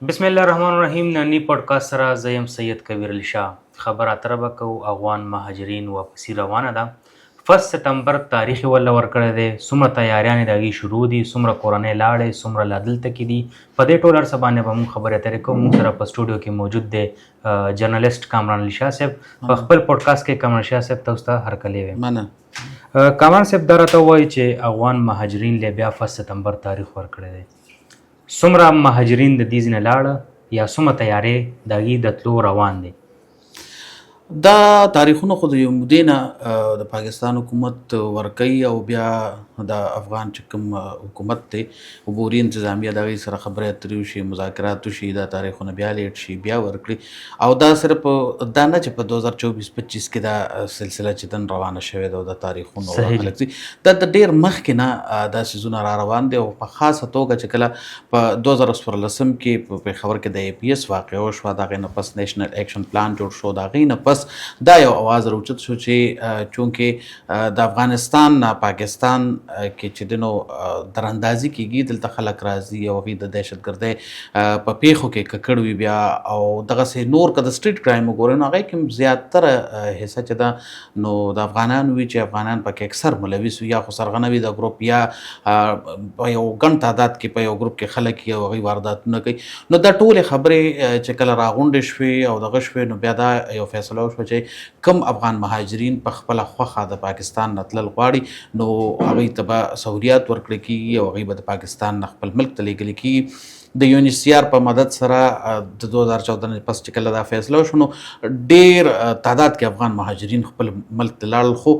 بسم الله الرحمن الرحیم. نننی پودکاسټ سره زه یم سید کبیر علي شاه. خبر اتره به کوو افغان مهاجرین واپسي روانه ده. 1 سپتمبر تاریخ یې ورله ورکړی دی. څومره تیاریانې د هغې شروع دي، څومره کورنۍ لاړې، څومره لا دلته کې دي. په دې ټول هر څه باندې به موږ خبرې اترې کوو. موږ سره په سټوډیو کې موجود دی جرنالسټ کامران علي شاه صاحب. په خپل پودکاسټ کې کامران شاه صاحب تاسو ته هرکلی ویم. کامران صاحب دا راته ووایي چې افغان مهاجرین له بیا 1 سپتمبر تاریخ ورکړی دی. څومره مهاجرین د دې ځینې لاړه یا څومره تیارې د هغې د تلو روان دی؟ دا تاریخونه خو د یو مودې نه د پاکستان حکومت ورکوي او بیا د افغان چې کوم حکومت دی عبوري انتظامیه د هغې سره خبرې اترې وشي، مذاکرات وشي، دا تاریخونه بیا لیټ شي، بیا ورکړي. او دا صرف دا نه چې په 2024-25 کې دا سلسله چې دن روانه شوې ده او د تاریخونو خلک دي دا د ډېر مخکې نه دا څیزونه را روان دي. او په خاصه توګه چې کله په 2014 کې په پېښور کې د APS واقعه وشوه، د هغې نه پس نیشنل ایکشن پلان جوړ شو. د هغې نه پس دا یو اواز راوچت شو چې چونکې د افغانستان نه پاکستان کې چې دنو دراندازي کېږي، دلته خلک راځي او هغوی د دهشتګردۍ په پیښو کې ککړ وي بیا. او دغسې نور که د سټریټ کرایم وګورئ نو هغې کې هم زیاتره حصه چې ده نو د افغانان وي چې افغانان پکې اکثر ملوث وي، یا خو سرغنه وي د ګروپ، یا په یو ګڼ تعداد کې په یو ګروپ کې خلک وي او هغوی وارداتونه کوي. نو دا ټولې خبرې چې کله راغونډې شوې او دغه شوې نو بیا دا یو فیصله وشوه چې کم افغان مهاجرین په خپله خوښه د پاکستان نه تلل غواړي نو هغوی ته به سهولیات ورکړل کېږي او هغوی به د پاکستان نه خپل ملک ته لیږلي کېږي. د UNHCR په مدد سره د 2014 نه پس چې کله دا فیصله وشو نو ډېر تعداد کې افغان مهاجرین خپل ملک ته لاړل. خو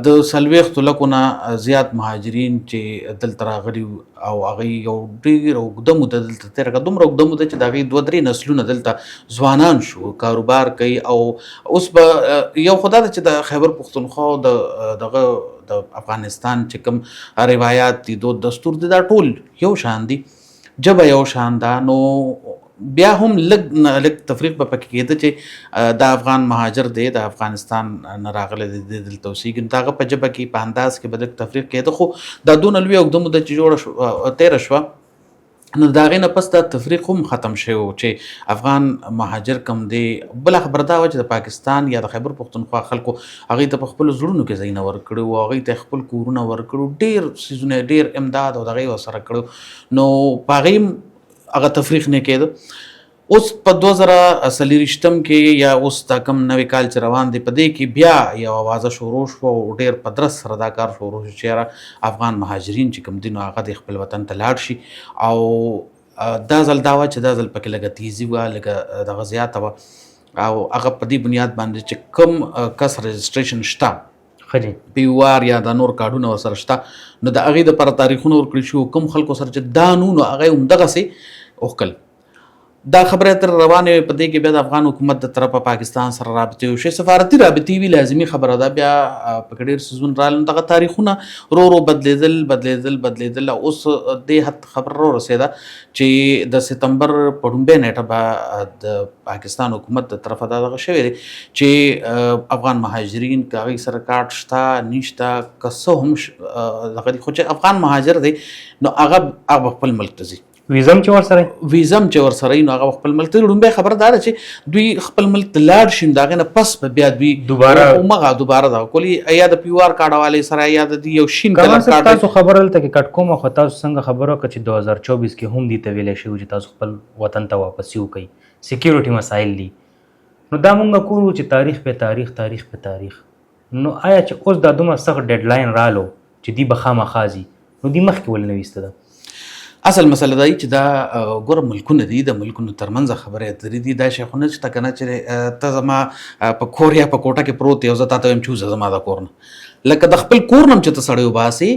د 40 لکو نه زیات مهاجرین چې دلته راغلي او هغوی یو ډېر اوږده موده دلته تېره کړه، دومره اوږده موده چې د هغوی 2-3 نسلونه دلته ځوانان شو، کاروبار کوي. او اوس به یو خو دا ده چې د خیبر پښتونخوا دغه د افغانستان چې کوم روایات دي، دود دستور دي، دا ټول یو شان دي، ژبه یو شان ده. نو بیا هم لږ تفریق به پکې کېده چې د افغان مهاجر دی د افغانستان نه راغلی دی دلته اوسېږي، نو د هغه په ژبه کې په انداز کې به لږ تفریق کېده. خو دا دونه لویه اوږده موده چې جوړه تېره شوه نو د هغې نه پس دا تفریق هم ختم شوی و چې افغان مهاجر کم دی. بله خبره دا وه چې د پاکستان یا د خیبر پښتونخوا خلکو هغوی ته په خپلو زړونو کې ځایونه ورکړي وو، هغوی ته خپل کورونه ورکړو، ډېر څیزونه، ډېر امداد او د هغوی ورسره کړو. نو په هغې هم هغه تفریق نه کېده. اوس په 2024 کې یا اوس دا کم نوی کال چې روان دی په دې کې بیا یو اوازه شروع شوه او ډېر په درست سره دا کار شروع شو چې یاره افغان مهاجرین چې کوم دي نو هغه د خپل وطن ته لاړ شي. او دا ځل دا وه چې دا ځل پکې لږه تیزي وه، لږه دغه زیاته وه. او هغه په دې بنیاد باندې چې کوم کس رجسټریشن شته PUR یا د نور کارډونه ورسره شته نو د هغې دپاره تاریخونه ورکړل شي. کوم خلکو سره چې دا نو هغه یې همدغسې وښکل. دا خبرې اترې روانې وې، په دې کې بیا د افغان حکومت د طرفه پاکستان سره رابطې وشي، سفارتي رابطې وي، لازمي خبره ده. بیا پکې ډېر څیزونه راغلل، دغه تاریخونه ورو ورو بدلېدل. اوس دې حد خبره رارسېده چې د سپتمبر په لومبۍ نیټه به د پاکستان حکومت د طرفه دا دغه شوی دی چې افغان مهاجرین که هغوی سره کارت شته نشته که څه هم دغه دي، خو چې افغان مهاجر دی نو هغه خپل ملک ته ځي، ویزم چې ورسره وي نو هغه خپل ملک ته ځي. لومبۍ خبره دا ده چې دوی خپل ملک ته لاړ شي نو د هغې نه پس به بیا دوی دوباره دغه کولی، یا د PUR کارډ حوالې سره یا د یو شین کلر کارډ. تاسو خبره دلته کې کټ کومه، خو تاسو څنګه خبره وکړه چې 2024 کې هم دې ته ویلی شوي چې تاسو خپل وطن ته واپسي وکړئ، سیکیورټي مسایل دي. نو دا مونږ کوو چې تاریخ په تاریخ. نو آیا چې اوس دا دومره سخت ډیډلاین رالو چې دوی به خامخا ځي نو دوی مخکې ولې نه ویسته ده؟ اصل مسله دا چې دا ګوره ملکونه دي، د ملکونو ترمنځ خبرې اترې دي. دا شیخونه چې ته که نه چې ته زما په کور یا په کوټه کې پروت یې او زه تا ته وایم چې وځه زما د کور نه، لکه د خپل کور نه هم چې ته سړی وباسې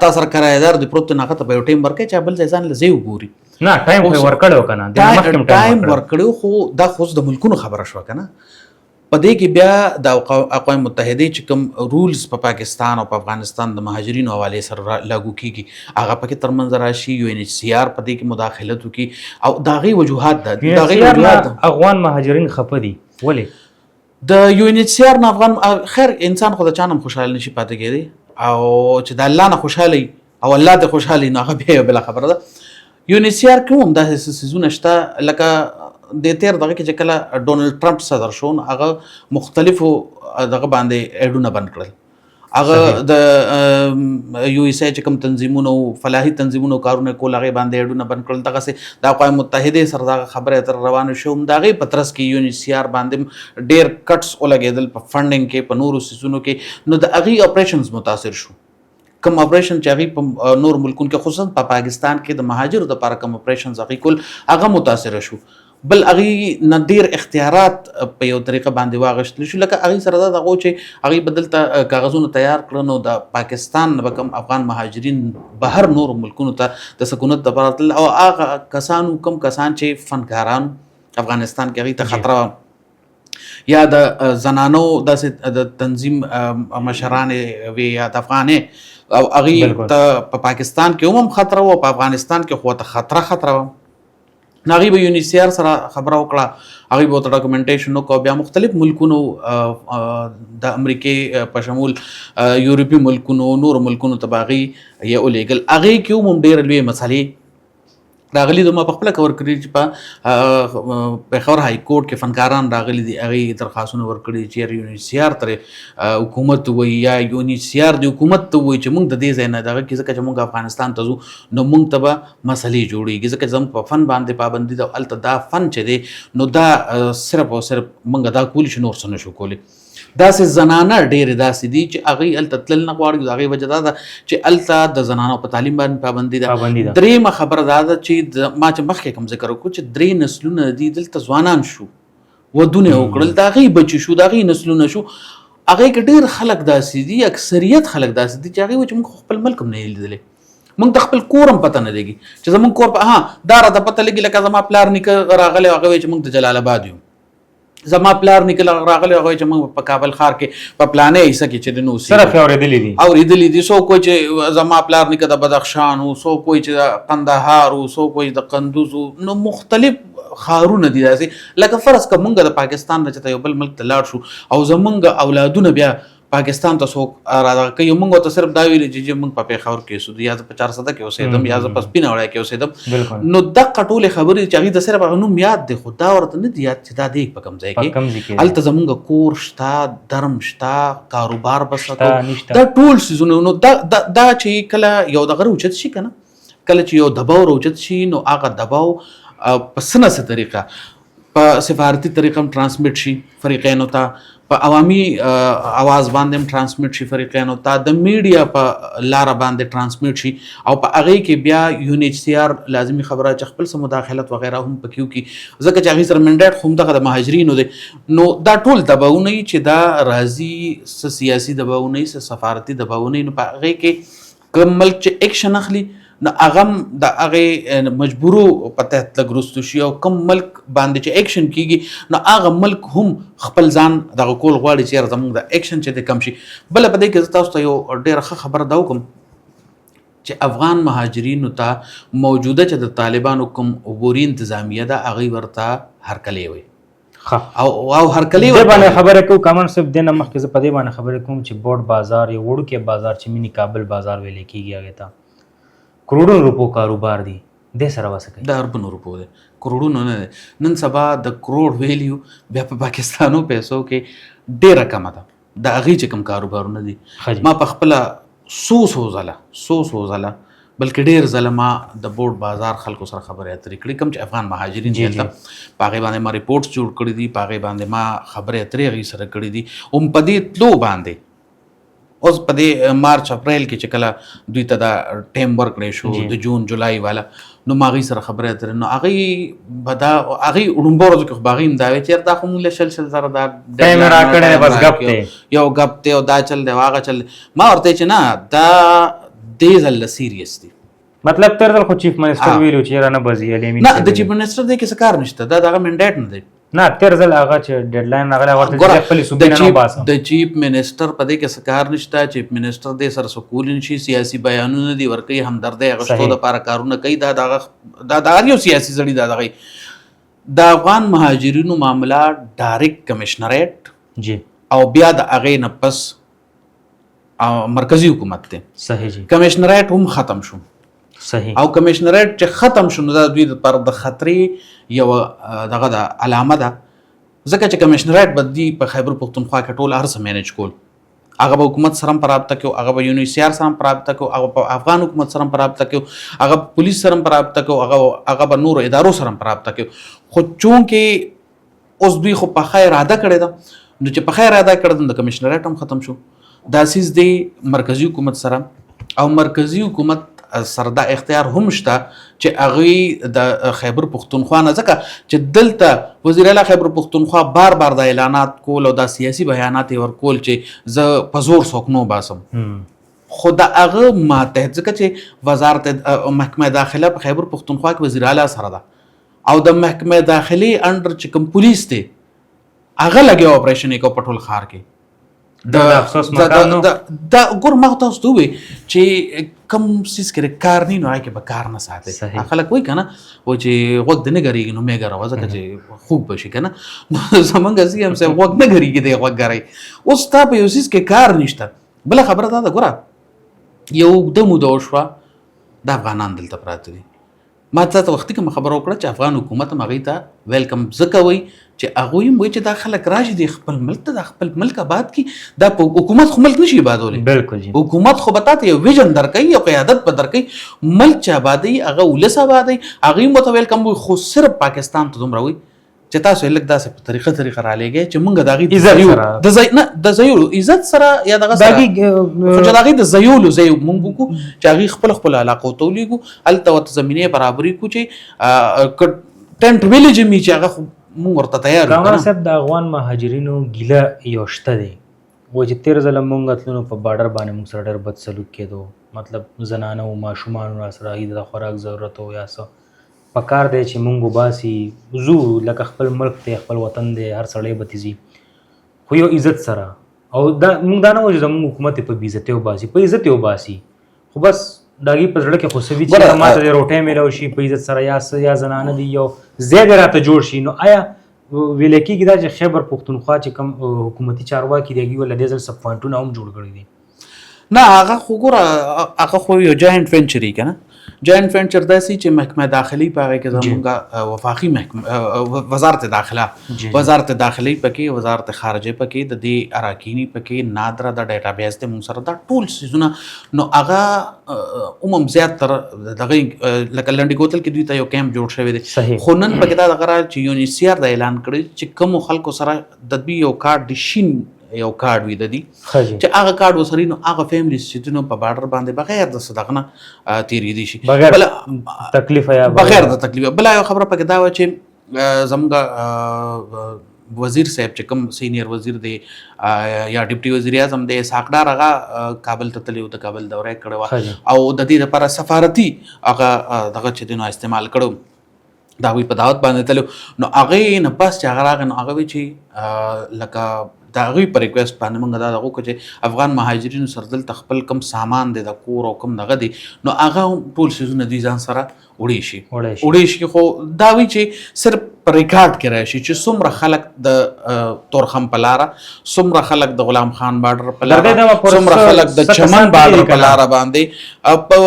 تا سره کرایهدار دی پروت دی نو هغه ته به یو ټایم ورکوې چې بل ځای ځان له ځای وګوري. نه ټایم خو یې ورکړی و که نه، ټایم ورکړی خو دا خو اوس د ملکونو خبره شوه که نه. په دې کې بیا د اقوام متحدې چې کوم رولز په پاکستان او په افغانستان د مهاجرینو حوالې سره لاګو کېږي هغه پکې ترمنځ راشي. UNHCR په دې کې مداخلت وکړي او د هغې وجوهات افغان مهاجرین خفه دي. ولې د UNHCR نه افغان خیر انسان خو د چا نه هم خوشحاله نشي پاتې کېدی، او چې د الله نه خوشحاله او الله ته خوشحاله نو هغه بیا بله خبره ده. UNHCR کې هم داسې څیزونه شته لکه د تیر دغه کې چې کله ډونالډ ټرمپ صدر شو هغه مختلفو دغه باندې اډونه بند کړل. هغه د USA چې کوم تنظیمونو فلاحي تنظیمونو کارونه کول هغه باندې اډونه بند کړل. دغه د اقوام متحده سره دغه خبره تر روانه شو دغه پترس کې UNHCR باندې ډیر کټس ولګېدل په فندینګ کې په نورو سيزونو کې. نو د هغه اپریشنز متاثر شو. کوم اپریشن چې هغه په نور ملکونو کې خصوصا په پاکستان کې د مهاجرو د لپاره کوم اپریشنز هغه کول هغه متاثر شو. بل هغه نادر اختیارات په یو طریقه باندې واغشتل شو لکه هغه سره دغه چې هغه بدلته کاغذونه تیار کړنو د پاکستان به کوم افغان مهاجرین بهر نور ملکونو ته د سکونت د لپاره او هغه کسانو کوم کسان چې فنکاران افغانستان کې هغه ته خطر یا د زنانو د تنظیم مشران وی یا د افغانې او هغه ته په پاکستان کې هم خطر او په افغانستان کې خو ته خطر ناغي به UNHCR سره خبره وکړه هغه به ډاکومنټیشن وکړو بیا مختلف ملکونو د امریکای په شمول یورپی ملکونو نور ملکونو تباغي یا اولیګل هغه کې هم ډېر لوی مسالې راغلي د ما په خپل کور کړی چې په خبر هاي کورټ کې فنکاران راغلي دي هغه درخواستونه ورکړي چې UNHCR تر حکومت وي یا UNHCR د حکومت ته وي چې موږ د دې ځای نه دغه کې ځکه چې موږ افغانستان ته ځو نو موږ ته به مسلې جوړیږي ځکه زموږ په فن باندې پابندي ده الته دا فن چې دی نو دا صرف او صرف موږ دا کولی شو نور څه نشو کولی. داسې زنانه ډېرې داسې دي چې هغوی هلته تلل نه غواړي د هغې وجه دا ده چې هلته د زنانو په تعلیم باندې پابندي ده. درېیمه خبره دا ده چې ما چې مخکې کوم ذکر وکړو چې 3 نسلونه دي دلته ځوانان شو ودونه یې وکړل د هغې بچي شو د هغې نسلونه شو هغې کې ډېر خلک داسې دي اکثریت خلک داسې دي چې هغې وایي چې موږ خپل ملک هم نه یې لیدلی موږ د خپل کور هم پته نه لګي چې زموږ کور په دا راته پته لګي لکه زما پلار نیکه راغلی هغه وایي چې موږ د جلال آباد یو زما پلار نکل راغلی هغه چې موږ په کابل ښار کې په پلانې حصه کې چې د نو صرف اورېدلي دي څوک وایي چې زما پلار نیکه د بدخشان و څوک وایي چې د قندهار و څوک وایي د قندوز نو مختلف ښارونه دي داسې لکه فرض که موږ د پاکستان نه چې یو بل ملک ته لاړ شو او زموږ اولادونه بیا پاکستان ته څوک راغلی کوي موږ ته صرف دا ویلي چې موږ په پېښور کې اوسېدو یا زه په 400 کې اوسېدم یا زه په سپینه وړی کې اوسېدم نو دغه ټولې خبرې چې هغې د صرف هغه نوم یاد دی خو دا ورته نه دی یاد چې دا دی په کوم ځای کې هلته زموږ کور شته درم شته کاروبار به څه دا ټول څیزونه نو دا چې کله یو دغه راوچت شي که نه کله چې یو دباو راوچت شي نو هغه دباو په څه نه څه طریقه په سفارتي طریقه هم ټرانسمیټ شي فریقینو ته په عوامي اواز باندې هم ټرانسمیټ شي فریقینو ته د میډیا په لاره باندې ټرانسمیټ شي او په هغې کې بیا UNHCR لازمي خبره چې خپل څه مداخلت وغیره هم پکې وکړي ځکه چې هغې سره منډیټ خو همدغه د مهاجرینو دی نو دا ټول دباونه وي چې دا راځي څه سیاسي دباونه وي څه سفارتي دباونه وي نو په هغې کې کوم ملک چې ایکشن اخلي نو هغه د هغې مجبورو په تحت لږ رستو شي او کوم ملک باندې چې ایکشن کیږي نو هغه ملک هم خپل ځان دغه کول غواړي چې یاره زموږ د ایکشن چې دی کم شي. بله په دې کې زه تاسو ته یو ډېره ښه خبره دا وکړم چې افغان مهاجرینو ته موجوده چې د طالبانو کوم عبوري انتظامیه ده هغوی ورته هرکلی وایي او هرکلی دې باندې خبرې کوو کامن صاحب دې نه مخکې زه په دې باندې خبرې کوم چې بورډ بازار یو وړوکی بازار چې مینی کابل بازار ویلی کېږي هغې ته کروڑونو روپو کاروبار دی دې سره واسه کوي د اربونو روپو دی کروڑونو نه دی نن سبا د کروڑ ویلیو بیا په پاکستانو پیسو کې ډېره کمه ده د هغې چې کوم کاروبارونه دي ما په خپله څو ځله بلکې ډېر ځله ما د بورډ بازار خلکو سره خبرې اترې کړي کوم چې افغان مهاجرین چې هلته په هغې باندې ما ریپورټس جوړ کړي دي په هغې باندې ما خبرې اترې هغې سره کړي دي هم په دې تلو باندې اوس په دې مارچ اپریل کې چې کله دوی ته دا ټایم ورکړی شو د جون جولای والا نو ما هغې سره خبرې اترې نو هغې به دا هغې وړومبو ورځو کې خو به هغې هم دا وی چې دا خو مونږ له شل زره دا یو ګپ دی او دا چل دی او هغه چل دی ما ورته چې نه دا دې ځل سیریس دی مطلب تر ځل خو چیف منسټر ویلو چې یاره نه بځي نه د چیف منسټر دی کې څه کار نشته دا دغه منډیټ نه دی نه تر ځل هغه چې ډیډلاین راغلی ورته چې خپلې صوبې نه وباسم د چیف منسټر په دې کې څه کار نشته چیف منسټر دې سره څه کولی نشي سیاسي بیانونه دي ورکوي همدردۍ اخیستو دپاره کارونه کوي دا هر یو سیاسي سړي دا دغه د افغان مهاجرینو معامله ډایرکټ کمشنریټ جی او بیا د هغې نه پس مرکزي حکومت دی صحیح جی کمشنریټ هم ختم شو صحیح او کمشنریټ چې ختم شو نو دا دوی لپاره د خطرې یو دغه د علامه ده، ځکه چې کمشنریټ به دوی په خیبر پښتونخوا کې ټول هر څه مینج کول، هغه به حکومت سره هم په رابطه کې، هغه به UNHCR سره هم په رابطه کې، هغه په افغان حکومت سره هم په رابطه کې، هغه پولیس سره هم په رابطه کې، هغه به نورو ادارو سره هم په رابطه کې. خو چونکې اوس دوی خو په خیر اراده کړې ده، نو چې په خیر اراده کړه د کمشنریټ هم ختم شو. دا سیز دی مرکزی حکومت سره، او مرکزی حکومت سره دا اختیار هم شته چې هغوی د خیبر پښتونخوا نه، ځکه چې دلته وزیر اعلی خیبر پښتونخوا بار بار د اعلانات کول او دا سیاسي بیانات یې ورکول چې زه په زور څوک نه وباسم، خو د هغه ماتحت، ځکه چې وزارت محکمه داخله په خیبر پښتونخوا کې وزیر اعلی سره ده، او د محکمه داخلي انډر چې کوم پولیس دی هغه لګیا اپریشن یې کو په ټول ښار کې. د افسوس مکانو دا ګور ما تاسو ته ووایي چې کوم څیز کې کار نه نو هغې کې به کار نه ساتي. خلک وایي که نه و چې غوږ د نه ګرېږي نو مې ګروه، ځکه چې خوب به شي که نه. نو زمونږ سی هم صاحب غوږ نه ګرېږي دی غوږ ګرئ. اوس ستا په یو څیز کې کار نشته. بله خبره دا ده، ګوره یو اوږده موده وشوه د افغانان دلته پراته دي. ما تا ته وختي کومه خبره وکړه چې افغان حکومت هم هغوی ته ویلکم ځکه وایي چې هغوی هم وایي چې دا خلک راشي دی خپل ملک ته، دا خپل ملک آباد کړي. دا په حکومت خو ملک نشي آبادولی، بالکل حکومت خو به تا ته یو ویژن درکوي، یو قیادت به درکوي، ملک چې آبادوي هغه ولس آبادوي، هغوی هم ورته ویلکم وایي. خو صرف پاکستان ته دومره وایي چې تاسو یې لږ داسې په طریقه رالیږئ چې موږ د هغوی د ځایولو عزت سره یا دغه سره، خو چې د هغوی د ځایولو ځای موږ وکړو چې هغوی خپل علاقو ته ولیږو، هلته ورته زمینې برابري کړو چې ټینټ ویلیج هم چې هغه خو موږ ورته تیار یو. کامران صاحب د افغان مهاجرینو ګیله یو شته دی، وایي چې تېر ځله موږ تللو په بارډر باندې موږ سره ډېر بد سلوک کېدو، مطلب زنانه و ماشومان راسره هغوی د خوراک ضرورت و یا څه. پکار دی چې مونږ وباسي زو لکه خپل ملک دی، خپل وطن دی، هر سړی به تیزي، خو یو عزت سره. او دا مونږ دا نه وایو چې زموږ حکومت یې په بې عزتۍ وباسي، په عزت یې وباسي، خو بس د هغوی په زړه کې خو څه وي چې ما ته د روټۍ میلاو شي په عزت سره، یا زنانه دي یو ځای دی راته جوړ شي. نو آیا ویلی کېږي دا چې خیبر پښتونخوا چې کوم حکومتي چارواکي دی هغوی ول دې ځل سب پوینټونه هم جوړ کړي دي؟ نه هغه خو ګوره هغه خو یو جاینټ وینچر که نه، جاینټ وینچر داسې چې محکمه داخلي په هغې کې زمونږ وفاقي محکمه وزارت داخله، وزارت داخلي پکې، وزارت خارجه پکې، د دې اراکینی پکې، نادره د ډیټابیس دی مونږ سره، دا ټول څیزونه. نو هغه عموم زیاتره دغه لکه لنډي کوتل کې دوی ته یو کیمپ جوړ شوی دی، خو نن پکې دا دغه چې UNHCR دا اعلان کړی چې کومو خلکو سره د دوی یو کارډ د شین یو کارډ وي د دې چې هغه کارډ وسري، نو هغه فیملیز چې نو په بارډر باندې بغیر د صدقه نه تیریدي شي، بغیر تکلیف یا بغیر د تکلیف. بله یو خبره پکې دا وه چې زموږ وزیر صاحب چې کوم سینیر وزیر دی یا ډیپټي وزیر اعظم دی اسحاق ډار، هغه کابل ته تللی و، د کابل دوره یې کړې وه، او د دې لپاره سفارتي هغه دغه چې دی نو استعمال کړو، د هغوی په دعوت باندې تلو. نو هغې نه بس چې هغه راغی نو هغه وایي چې لکه د هغوی په ریکویسټ باندې موږ دا دغه وکړو چې افغان مهاجرینو سره دلته خپل کوم سامان دی د کور او کوم دغه دی، نو هغه ټول څیزونه دوی ځان سره وړی شي. خو دا وایي چې صرف په ریکارډ کې راشي چې څومره خلک د تورخم په لاره، څومره خلک د غلام خان بارډر په لاره، څومره خلک د چمن بارډر په لاره باندې، په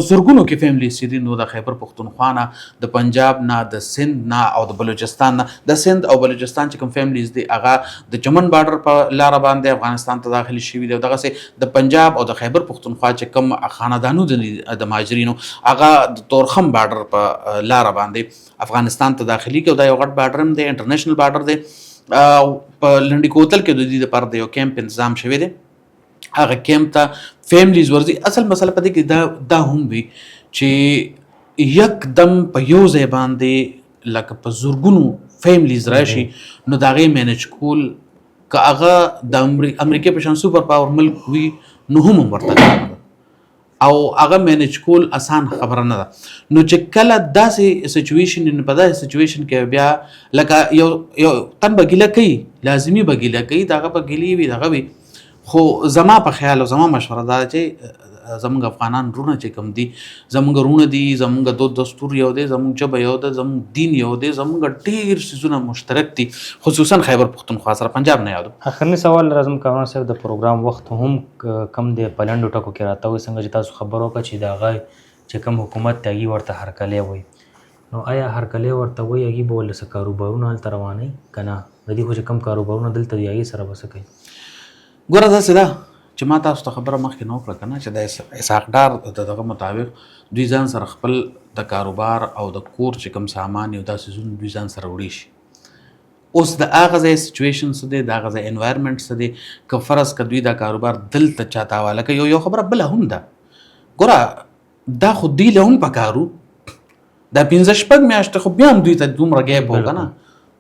زرګونو کې فیملیز چې دي نو د خیبر پښتونخوا نه، د پنجاب نه، د سند نه او د بلوچستان نه. د سند او بلوچستان چې کوم فیملیز دي هغه د چمن بارډر په لاره باندې افغانستان ته داخلي شوي دي، او دغسې د پنجاب او د خیبر پښتونخوا چې کوم خاندانو د مهاجرینو هغه د تورخم بارډر په لاره باندې افغانستان ته داخلي کې، او دا یو غټ بارډر هم دی، انټرنیشنل بارډر دی. په لنډي کوتل کې د دې لپاره د یو کیمپ تنظیم شوی دی، هغه کیمپ ته فیملیز ورځي. اصل مسله په دې کې دا هم وي چې یکدم په یو ځای باندې لکه په زرګونو فیملیز راشي، نو د هغې مینج کول که هغه د امریکې په شان سوپر پاور ملک وي نو هم ورته کار ده، او هغه مینج کول اسان خبره نه ده. نو چې کله داسې سچویشن، په داسې سچویشن کې بیا لکه یو تن به ګیله کوي، لازمي به ګیله کوي، دغه به ګیلې وي دغه وي. خو زما په خیال او زما مشوره دا چې زمونږ افغانان رونه چې کوم دي، زمونږ رونه دي، زمونږ دود دستور یو دی، زمونږ ژبه یو ده، زمونږ دین یو دی، زمونږ ډېر څیزونه مشترک دي، خصوصا خیبر پښتونخوا سره، پنجاب نه یادو. اخرنی سوال راځم کامران صاحب، د پروګرام وخت هم کم دی، په لنډو ټکو کې راته وایي څنګه چې تاسو خبر وکړه چې د هغه چې کوم حکومت ته هغې ورته هرکلی وایي، نو آیا هرکلی ورته وایي هغې به ولله څه کاروبارونه هلته روانوي که نه؟ د دې خو چې کوم کاروبارونه دلته دي هغې سره به څه کوي؟ ګوره داسې ده چې ما تاسو ته خبره مخکې نه وکړه که نه، چې د اسحاق ډار د دغه مطابق دوی ځان سره خپل د کاروبار او د کور چې کوم سامان یو دا څیزونه دوی ځان سره وړي شي. اوس د هغه ځای سچویشن څه دی، د هغه ځای انوایرمنټ څه دی، که فرض که دوی دا کاروبار دلته چاته حواله کوي. یو خبره بله هم ده، ګوره دا خو دوی له هم پکارو، دا 15-16 میاشتې خو بیا هم دوی ته دومره ګیپ و که نه،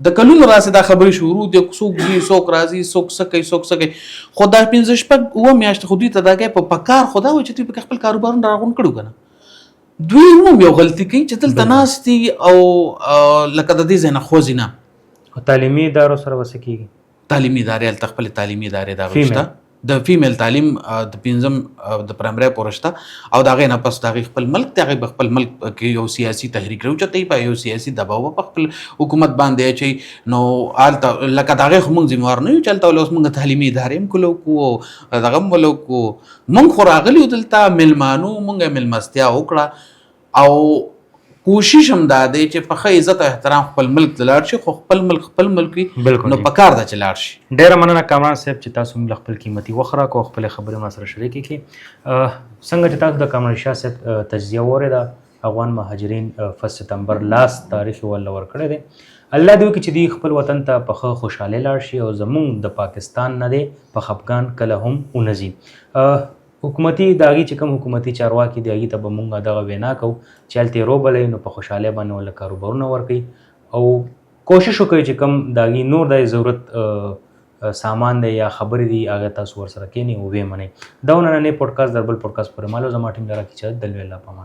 د کلونو راسې دا خبرې شروع دي، څوک ځي څوک راځي څوک څه کوي څوک څه کوي، خو دا 15-16 میاشتې خو دوی ته دا ګیپ په کار خو دا وایي چې دوی پکې خپل کاروبارونه راغونډ کړي که نه. دوی هم یو غلطي کوي چې دلته ناست دي او لکه د دې ځای نه خوځي نه. او تعلیمي ادارو سره به څه کېږي؟ تعلیمي ادارې هلته خپلې تعلیمي ادارې دغه شته، د فیمیل تعلیم د 5م د پرایمرۍ پورې شته، او د هغې نه پس د هغې خپل ملک دی، هغې به خپل ملک کې یو سیاسي تحریک راوچتوي، په یو سیاسي دباو به په خپل حکومت باندې اچوي. نو هلته لکه د هغې خو موږ ذموار نه یو چې هلته ولې اوس موږ تعلیمي ادارې هم کلو کړو او دغه هم ولو کړو. موږ خو راغلي یو دلته میلمانو، موږ یې میلمستیا وکړه، او کوشش هم دا دی چې په ښه عزت او احترام خپل ملک ته لاړ شي، خو خپل ملک وي نو په کار ده چې لاړ شي. ډېره مننه کامران صاحب چې تاسو موږ له خپل قیمتي وخت راکړو او خپلې خبرې ما سره شریکې کړي. څنګه چې تاسو د کامران شاه صاحب تجزیه واورېده، افغان مهاجرین 1 سپتمبر لاست تاریخ یې ولله ورکړی دی. الله دې وکړي چې دوی خپل وطن ته په ښه خوشحالۍ لاړ شي او زموږ د پاکستان نه دی په خفګان کله هم ونه ځي. حکومتي د هغې چې کوم حکومتي چارواکي دي هغې ته به مونږ دغه وینا کوو چې هلته یې روبلئ نو په خوشحالۍ باندې ورله کاروبارونه ورکوي، او کوشش وکړئ چې کوم د هغې نور د ضرورت سامان دی یا خبرې دي هغه تاسو ورسره کښېنئ او ویې منئ. دا نننی پوډکاسټ در بل پوډکاسټ پورې مالو زما ټیم لره کې چې دلوي الله پامان.